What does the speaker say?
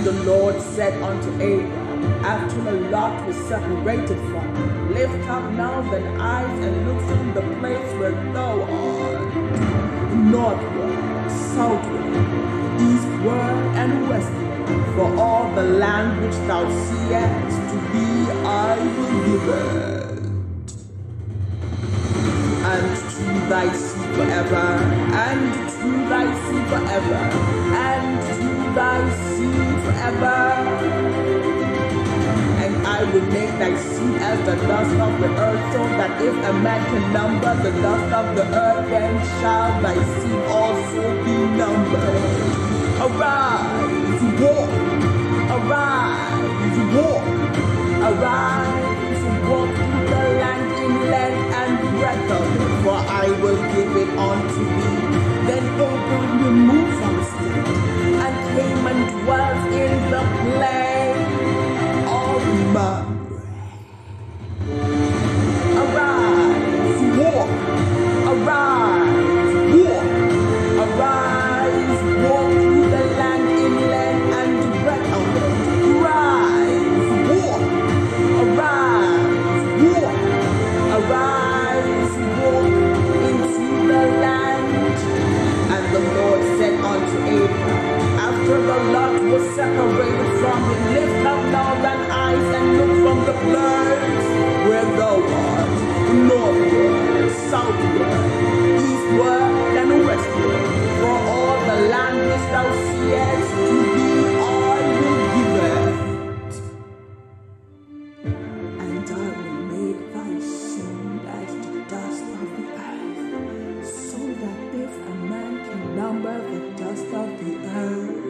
And the Lord said unto Abram, after Lot was separated from him, lift up now thine eyes and look from the place where thou art, northward, southward, eastward, and westward, for all the land which thou seest to thee I will give it, and to thy seed forever, and to thy seed forever, and to thy seed forever. And I will make thy seed as the dust of the earth, so that if a man can number the dust of the earth, then shall thy seed also be numbered. Arise, walk, arise, walk, arise, walk through the land in length and breadth of it, for I will give it unto thee. Then Abram removed from his tent, and came and dwelt in the plain of Mamre. Arise, walk, arise, walk, arise, walk through the land in length and breadth of it. Arise, walk, arise, walk, arise, walk into the land. And the Lord said unto Abram, after the Lot was separated from him, lift up now thine eyes and look from the place where thou art, northward, southward, eastward, and westward, for all the land which thou seest to thee I will give it. And I will make thy seed as the dust of the earth, so that if a man can number the dust of the earth,